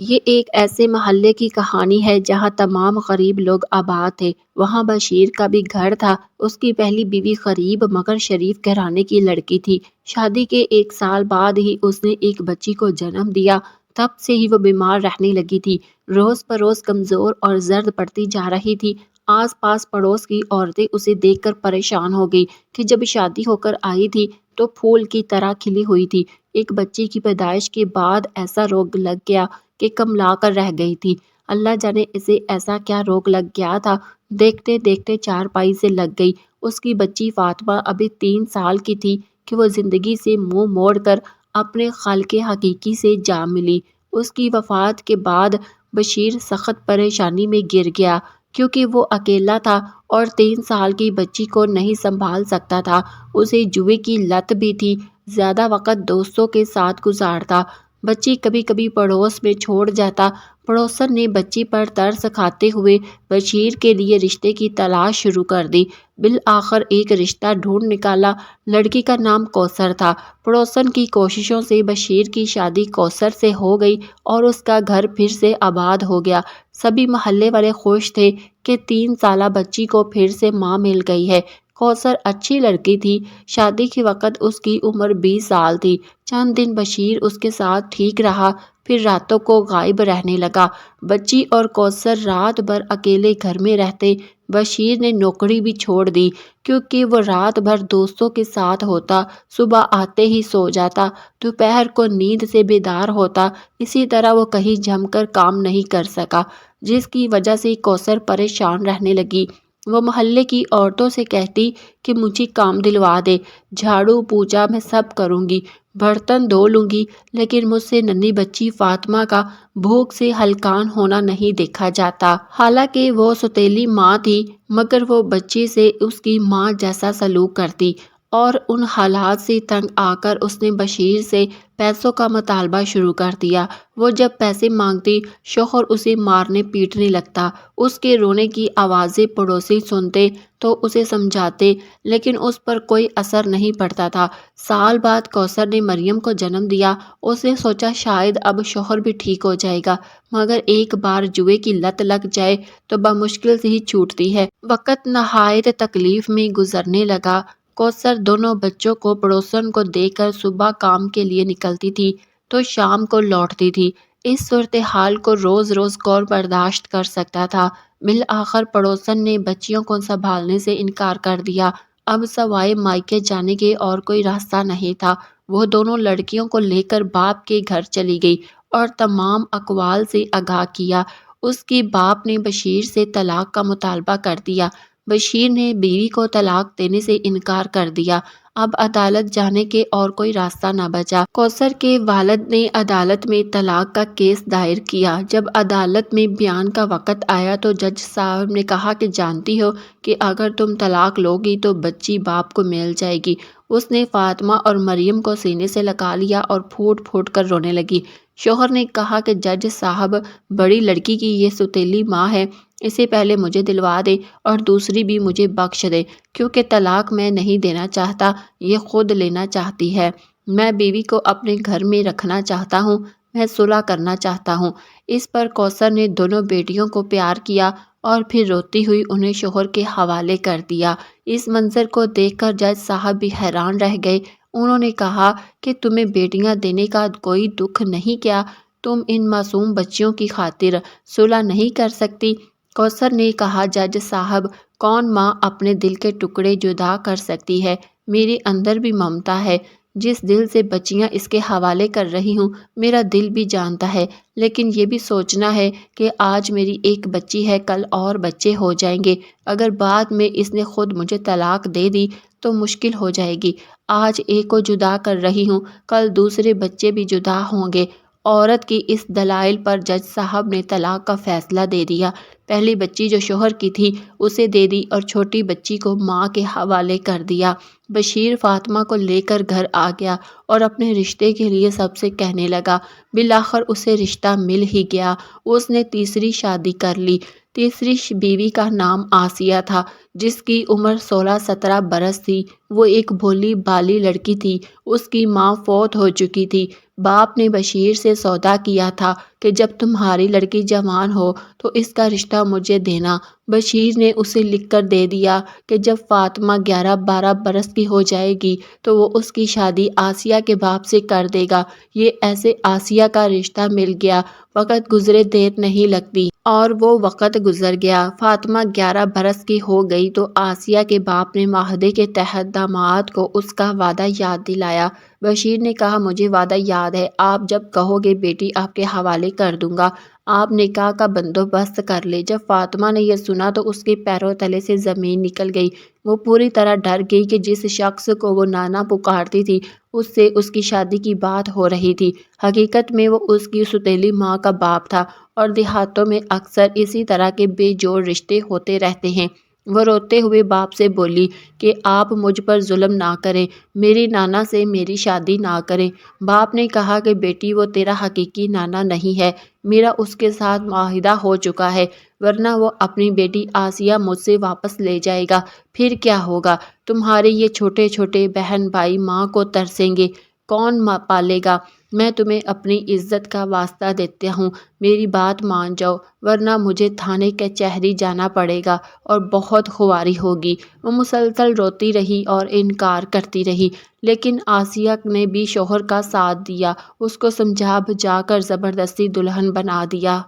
یہ ایک ایسے محلے کی کہانی ہے جہاں تمام غریب لوگ آباد تھے۔ وہاں بشیر کا بھی گھر تھا۔ اس کی پہلی بیوی غریب مگر شریف گھرانے کی لڑکی تھی۔ شادی کے 1 سال بعد ہی اس نے ایک بچی کو جنم دیا۔ تب سے ہی وہ بیمار رہنے لگی تھی۔ روز بروز کمزور اور زرد پڑتی جا رہی تھی۔ آس پاس پڑوس کی عورتیں اسے دیکھ کر پریشان ہو گئی کہ جب شادی ہو کر آئی تھی تو پھول کی طرح کھلی ہوئی تھی، ایک بچی کی پیدائش کے بعد ایسا روگ لگ گیا کہ کملا کر رہ گئی تھی۔ اللہ جانے اسے ایسا کیا روگ لگ گیا تھا، دیکھتے دیکھتے چارپائی سے لگ گئی۔ اس کی بچی فاطمہ ابھی 3 سال کی تھی کہ وہ زندگی سے منہ موڑ کر اپنے خالق حقیقی سے جا ملی۔ اس کی وفات کے بعد بشیر سخت پریشانی میں گر گیا کیونکہ وہ اکیلا تھا اور 3 سال کی بچی کو نہیں سنبھال سکتا تھا۔ اسے جوئے کی لت بھی تھی، زیادہ وقت دوستوں کے ساتھ گزارتا، بچی کبھی کبھی پڑوس میں چھوڑ جاتا۔ پڑوسن نے بچی پر ترس کھاتے ہوئے بشیر کے لیے رشتے کی تلاش شروع کر دی۔ بالآخر ایک رشتہ ڈھونڈ نکالا۔ لڑکی کا نام کوثر تھا۔ پڑوسن کی کوششوں سے بشیر کی شادی کوثر سے ہو گئی اور اس کا گھر پھر سے آباد ہو گیا۔ سبھی محلے والے خوش تھے کہ 3 سالہ بچی کو پھر سے ماں مل گئی ہے۔ کوثر اچھی لڑکی تھی۔ شادی کے وقت اس کی عمر 20 سال تھی۔ چند دن بشیر اس کے ساتھ ٹھیک رہا، پھر راتوں کو غائب رہنے لگا۔ بچی اور کوثر رات بھر اکیلے گھر میں رہتے۔ بشیر نے نوکری بھی چھوڑ دی کیونکہ وہ رات بھر دوستوں کے ساتھ ہوتا، صبح آتے ہی سو جاتا، دوپہر کو نیند سے بیدار ہوتا۔ اسی طرح وہ کہیں جم کر کام نہیں کر سکا، جس کی وجہ سے کوثر پریشان رہنے لگی۔ وہ محلے کی عورتوں سے کہتی کہ مجھے کام دلوا دے، جھاڑو پوچھا میں سب کروں گی، برتن دھو لوں گی، لیکن مجھ سے ننھی بچی فاطمہ کا بھوک سے ہلکان ہونا نہیں دیکھا جاتا۔ حالانکہ وہ سوتیلی ماں تھی مگر وہ بچے سے اس کی ماں جیسا سلوک کرتی، اور ان حالات سے تنگ آ کر اس نے بشیر سے پیسوں کا مطالبہ شروع کر دیا۔ وہ جب پیسے مانگتی، شوہر اسے مارنے پیٹنے لگتا۔ اس کے رونے کی آوازیں پڑوسی سنتے تو اسے سمجھاتے، لیکن اس پر کوئی اثر نہیں پڑتا تھا۔ سال بعد کوثر نے مریم کو جنم دیا۔ اس نے سوچا شاید اب شوہر بھی ٹھیک ہو جائے گا، مگر ایک بار جوئے کی لت لگ جائے تو بمشکل سے ہی چھوٹتی ہے۔ وقت نہایت تکلیف میں گزرنے لگا۔ کوثر دونوں بچوں کو پڑوسن کو دے کر صبح کام کے لیے نکلتی تھی تو شام کو لوٹتی تھی۔ اس صورتحال کو روز روز کون برداشت کر سکتا تھا؟ بالآخر پڑوسن نے بچیوں کو سنبھالنے سے انکار کر دیا۔ اب سوائے مائکے جانے کے اور کوئی راستہ نہیں تھا۔ وہ دونوں لڑکیوں کو لے کر باپ کے گھر چلی گئی اور تمام اقوال سے آگاہ کیا۔ اس کے باپ نے بشیر سے طلاق کا مطالبہ کر دیا۔ بشیر نے بیوی کو طلاق دینے سے انکار کر دیا۔ اب عدالت جانے کے اور کوئی راستہ نہ بچا۔ کوثر کے والد نے عدالت میں طلاق کا کیس دائر کیا۔ جب عدالت میں بیان کا وقت آیا تو جج صاحب نے کہا کہ جانتی ہو کہ اگر تم طلاق لو گی تو بچی باپ کو مل جائے گی۔ اس نے فاطمہ اور مریم کو سینے سے لگا لیا اور پھوٹ پھوٹ کر رونے لگی۔ شوہر نے کہا کہ جج صاحب، بڑی لڑکی کی یہ سوتیلی ماں ہے، اسے پہلے مجھے دلوا دے اور دوسری بھی مجھے بخش دے، کیونکہ طلاق میں نہیں دینا چاہتا، یہ خود لینا چاہتی ہے۔ میں بیوی کو اپنے گھر میں رکھنا چاہتا ہوں، میں صلح کرنا چاہتا ہوں۔ اس پر کوثر نے دونوں بیٹیوں کو پیار کیا اور پھر روتی ہوئی انہیں شوہر کے حوالے کر دیا۔ اس منظر کو دیکھ کر جج صاحب بھی حیران رہ گئے۔ انہوں نے کہا کہ تمہیں بیٹیاں دینے کا کوئی دکھ نہیں کیا؟ تم ان معصوم بچیوں کی خاطر صلح نہیں کر سکتی؟ کوثر نے کہا جج صاحب، کون ماں اپنے دل کے ٹکڑے جدا کر سکتی ہے؟ میرے اندر بھی ممتا ہے، جس دل سے بچیاں اس کے حوالے کر رہی ہوں میرا دل بھی جانتا ہے، لیکن یہ بھی سوچنا ہے کہ آج میری ایک بچی ہے، کل اور بچے ہو جائیں گے۔ اگر بعد میں اس نے خود مجھے طلاق دے دی تو مشکل ہو جائے گی۔ آج ایک کو جدا کر رہی ہوں، کل دوسرے بچے بھی جدا ہوں گے۔ عورت کی اس دلائل پر جج صاحب نے طلاق کا فیصلہ دے دیا۔ پہلی بچی جو شوہر کی تھی اسے دے دی اور چھوٹی بچی کو ماں کے حوالے کر دیا۔ بشیر فاطمہ کو لے کر گھر آ گیا اور اپنے رشتے کے لیے سب سے کہنے لگا۔ بالآخر اسے رشتہ مل ہی گیا۔ اس نے تیسری شادی کر لی۔ تیسری بیوی کا نام آسیہ تھا، جس کی عمر 16-17 برس تھی۔ وہ ایک بھولی بالی لڑکی تھی۔ اس کی ماں فوت ہو چکی تھی۔ باپ نے بشیر سے سودا کیا تھا کہ جب تمہاری لڑکی جوان ہو تو اس کا رشتہ مجھے دینا۔ بشیر نے اسے لکھ کر دے دیا کہ جب فاطمہ 11-12 برس کی ہو جائے گی تو وہ اس کی شادی آسیہ کے باپ سے کر دے گا۔ یہ ایسے آسیہ کا رشتہ مل گیا، وقت گزرے دیر نہیں لگتی۔ اور وہ وقت گزر گیا۔ فاطمہ 11 برس کی ہو گئی تو آسیہ کے باپ نے معاہدے کے تحت داماد کو اس کا وعدہ یاد دلایا۔ بشیر نے کہا مجھے وعدہ یاد ہے، آپ جب کہو گے بیٹی آپ کے حوالے کر دوں گا، آپ نکاح کا بندوبست کر لے۔ جب فاطمہ نے یہ سنا تو اس کے پیروں تلے سے زمین نکل گئی۔ وہ پوری طرح ڈر گئی کہ جس شخص کو وہ نانا پکارتی تھی اس سے اس کی شادی کی بات ہو رہی تھی، حقیقت میں وہ اس کی سوتیلی ماں کا باپ تھا۔ اور دیہاتوں میں اکثر اسی طرح کے بے جوڑ رشتے ہوتے رہتے ہیں۔ وہ روتے ہوئے باپ سے بولی کہ آپ مجھ پر ظلم نہ کریں، میری نانا سے میری شادی نہ کریں۔ باپ نے کہا کہ بیٹی وہ تیرا حقیقی نانا نہیں ہے، میرا اس کے ساتھ معاہدہ ہو چکا ہے، ورنہ وہ اپنی بیٹی آسیہ مجھ سے واپس لے جائے گا، پھر کیا ہوگا؟ تمہارے یہ چھوٹے چھوٹے بہن بھائی ماں کو ترسیں گے، کون پالے گا؟ میں تمہیں اپنی عزت کا واسطہ دیتا ہوں، میری بات مان جاؤ، ورنہ مجھے تھانے کچہری جانا پڑے گا اور بہت خواری ہوگی۔ وہ مسلسل روتی رہی اور انکار کرتی رہی، لیکن آسیہ نے بھی شوہر کا ساتھ دیا، اس کو سمجھا بجھا کر زبردستی دلہن بنا دیا۔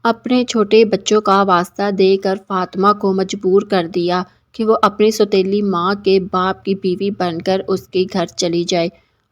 اپنے چھوٹے بچوں کا واسطہ دے کر فاطمہ کو مجبور کر دیا کہ وہ اپنی سوتیلی ماں کے باپ کی بیوی بن کر اس کے گھر چلی جائے۔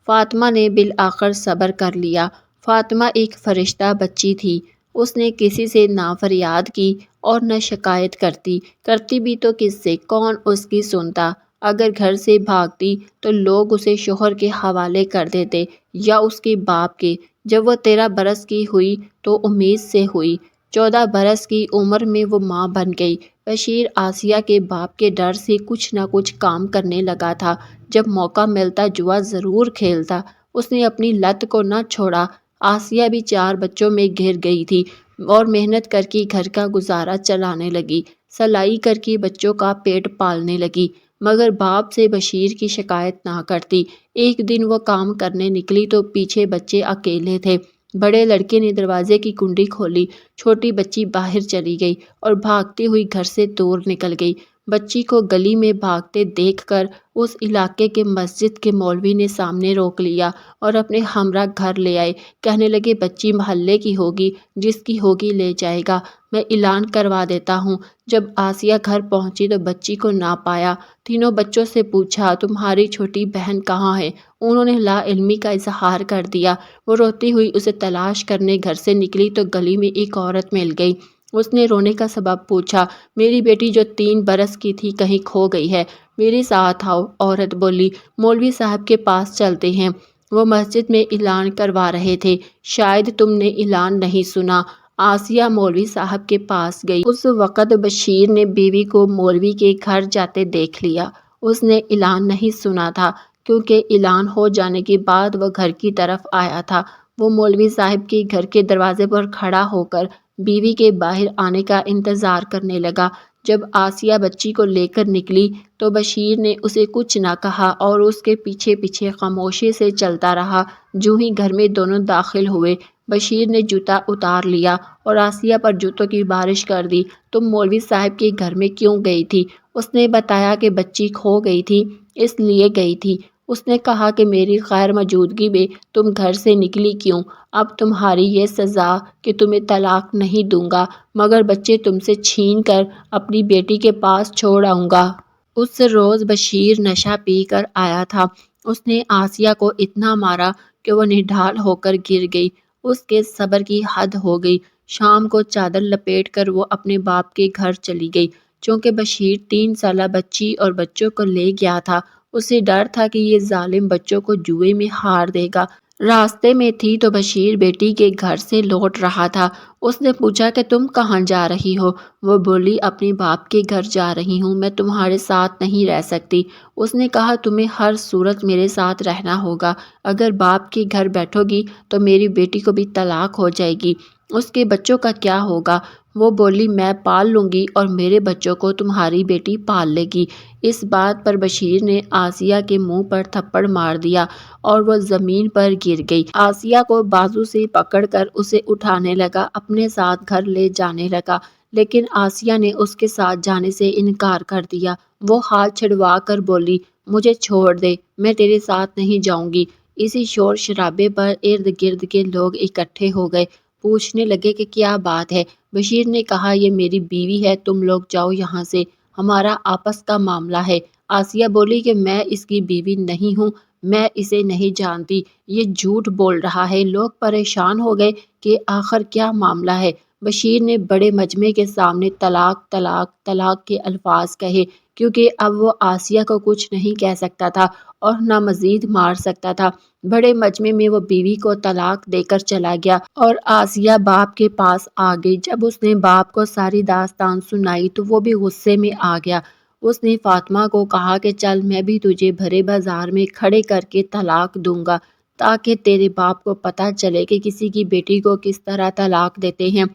فاطمہ نے بالآخر صبر کر لیا۔ فاطمہ ایک فرشتہ بچی تھی، اس نے کسی سے نہ فریاد کی اور نہ شکایت کرتی بھی تو کس سے، کون اس کی سنتا؟ اگر گھر سے بھاگتی تو لوگ اسے شوہر کے حوالے کر دیتے یا اس کے باپ کے۔ جب وہ 13 برس کی ہوئی تو امید سے ہوئی، 14 برس کی عمر میں وہ ماں بن گئی۔ بشیر آسیہ کے باپ کے ڈر سے کچھ نہ کچھ کام کرنے لگا تھا، جب موقع ملتا جوا ضرور کھیلتا، اس نے اپنی لت کو نہ چھوڑا۔ آسیہ بھی 4 بچوں میں گھر گئی تھی اور محنت کر کے گھر کا گزارا چلانے لگی، سلائی کر کے بچوں کا پیٹ پالنے لگی، مگر باپ سے بشیر کی شکایت نہ کرتی۔ ایک دن وہ کام کرنے نکلی تو پیچھے بچے اکیلے تھے۔ بڑے لڑکے نے دروازے کی کنڈی کھولی، چھوٹی بچی باہر چلی گئی اور بھاگتی ہوئی گھر سے دور نکل گئی۔ بچی کو گلی میں بھاگتے دیکھ کر اس علاقے کے مسجد کے مولوی نے سامنے روک لیا اور اپنے ہمراہ گھر لے آئے۔ کہنے لگے بچی محلے کی ہوگی، جس کی ہوگی لے جائے گا، میں اعلان کروا دیتا ہوں۔ جب آسیہ گھر پہنچی تو بچی کو نہ پایا۔ تینوں بچوں سے پوچھا تمہاری چھوٹی بہن کہاں ہے؟ انہوں نے لا علمی کا اظہار کر دیا۔ وہ روتی ہوئی اسے تلاش کرنے گھر سے نکلی تو گلی میں ایک عورت مل گئی۔ اس نے رونے کا سبب پوچھا، میری بیٹی جو 3 برس کی تھی کہیں کھو گئی ہے، میرے ساتھ آؤ۔ عورت بولی مولوی صاحب کے پاس چلتے ہیں، وہ مسجد میں اعلان کروا رہے تھے، شاید تم نے اعلان نہیں سنا۔ آسیہ مولوی صاحب کے پاس گئی۔ اس وقت بشیر نے بیوی کو مولوی کے گھر جاتے دیکھ لیا۔ اس نے اعلان نہیں سنا تھا، کیونکہ اعلان ہو جانے کے بعد وہ گھر کی طرف آیا تھا۔ وہ مولوی صاحب کے گھر کے دروازے پر کھڑا ہو کر بیوی کے باہر آنے کا انتظار کرنے لگا۔ جب آسیہ بچی کو لے کر نکلی تو بشیر نے اسے کچھ نہ کہا اور اس کے پیچھے پیچھے خاموشی سے چلتا رہا۔ جوں ہی گھر میں دونوں داخل ہوئے، بشیر نے جوتا اتار لیا اور آسیہ پر جوتوں کی بارش کر دی۔ تم مولوی صاحب کے گھر میں کیوں گئی تھی؟ اس نے بتایا کہ بچی کھو گئی تھی، اس لیے گئی تھی۔ اس نے کہا کہ میری غیر موجودگی میں تم گھر سے نکلی کیوں؟ اب تمہاری یہ سزا کہ تمہیں طلاق نہیں دوں گا، مگر بچے تم سے چھین کر اپنی بیٹی کے پاس چھوڑ آؤں گا۔ اس روز بشیر نشہ پی کر آیا تھا۔ اس نے آسیہ کو اتنا مارا کہ وہ نڈھال ہو کر گر گئی۔ اس کے صبر کی حد ہو گئی۔ شام کو چادر لپیٹ کر وہ اپنے باپ کے گھر چلی گئی۔ چونکہ بشیر 3 سالہ بچی اور بچوں کو لے گیا تھا، اسے ڈر تھا کہ یہ ظالم بچوں کو جوئے میں ہار دے گا۔ راستے میں تھی تو بشیر بیٹی کے گھر سے لوٹ رہا تھا۔ اس نے پوچھا کہ تم کہاں جا رہی ہو؟ وہ بولی اپنے باپ کے گھر جا رہی ہوں، میں تمہارے ساتھ نہیں رہ سکتی۔ اس نے کہا تمہیں ہر صورت میرے ساتھ رہنا ہوگا، اگر باپ کے گھر بیٹھو گی تو میری بیٹی کو بھی طلاق ہو جائے گی۔ اس کے بچوں کا کیا ہوگا؟ وہ بولی میں پال لوں گی اور میرے بچوں کو تمہاری بیٹی پال لے گی۔ اس بات پر بشیر نے آسیہ کے منہ پر تھپڑ مار دیا اور وہ زمین پر گر گئی۔ آسیہ کو بازو سے پکڑ کر اسے اٹھانے لگا، اپنے ساتھ گھر لے جانے لگا، لیکن آسیہ نے اس کے ساتھ جانے سے انکار کر دیا۔ وہ ہاتھ چھڑوا کر بولی مجھے چھوڑ دے، میں تیرے ساتھ نہیں جاؤں گی۔ اسی شور شرابے پر ارد گرد کے لوگ اکٹھے ہو گئے، پوچھنے لگے کہ کیا بات ہے۔ بشیر نے کہا یہ میری بیوی ہے، تم لوگ جاؤ یہاں سے، ہمارا آپس کا معاملہ ہے۔ آسیہ بولی کہ میں اس کی بیوی نہیں ہوں، میں اسے نہیں جانتی، یہ جھوٹ بول رہا ہے۔ لوگ پریشان ہو گئے کہ آخر کیا معاملہ ہے۔ بشیر نے بڑے مجمع کے سامنے طلاق طلاق طلاق کے الفاظ کہے، کیونکہ اب وہ آسیہ کو کچھ نہیں کہہ سکتا تھا اور نہ مزید مار سکتا تھا۔ بڑے مجمع میں وہ بیوی کو طلاق دے کر چلا گیا اور آسیہ باپ کے پاس آ گئی۔ جب اس نے باپ کو ساری داستان سنائی تو وہ بھی غصے میں آ گیا۔ اس نے فاطمہ کو کہا کہ چل میں بھی تجھے بھرے بازار میں کھڑے کر کے طلاق دوں گا تاکہ تیرے باپ کو پتہ چلے کہ کسی کی بیٹی کو کس طرح طلاق دیتے ہیں۔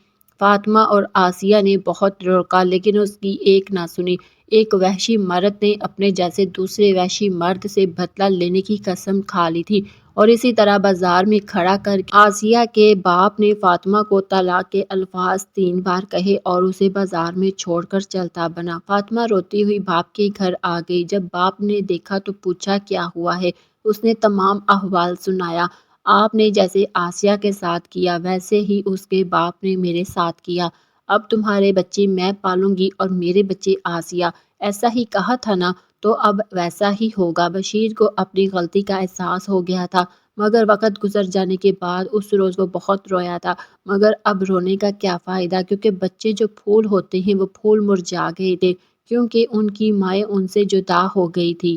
فاطمہ اور آسیہ نے بہت روکا لیکن اس کی ایک نہ سنی۔ ایک وحشی مرد نے اپنے جیسے دوسرے وحشی مرد سے بدلہ لینے کی قسم کھا لی تھی اور اسی طرح بازار میں کھڑا کر کے آسیہ کے باپ نے فاطمہ کو طلاق کے الفاظ 3 بار کہے اور اسے بازار میں چھوڑ کر چلتا بنا۔ فاطمہ روتی ہوئی باپ کے گھر آ گئی۔ جب باپ نے دیکھا تو پوچھا کیا ہوا ہے؟ اس نے تمام احوال سنایا۔ آپ نے جیسے آسیہ کے ساتھ کیا ویسے ہی اس کے باپ نے میرے ساتھ کیا۔ اب تمہارے بچے میں پالوں گی اور میرے بچے آسیہ، ایسا ہی کہا تھا نا، تو اب ویسا ہی ہوگا۔ بشیر کو اپنی غلطی کا احساس ہو گیا تھا، مگر وقت گزر جانے کے بعد اس روز وہ بہت رویا تھا، مگر اب رونے کا کیا فائدہ، کیونکہ بچے جو پھول ہوتے ہیں وہ پھول مرجھا گئے تھے، کیونکہ ان کی مائیں ان سے جدا ہو گئی تھی۔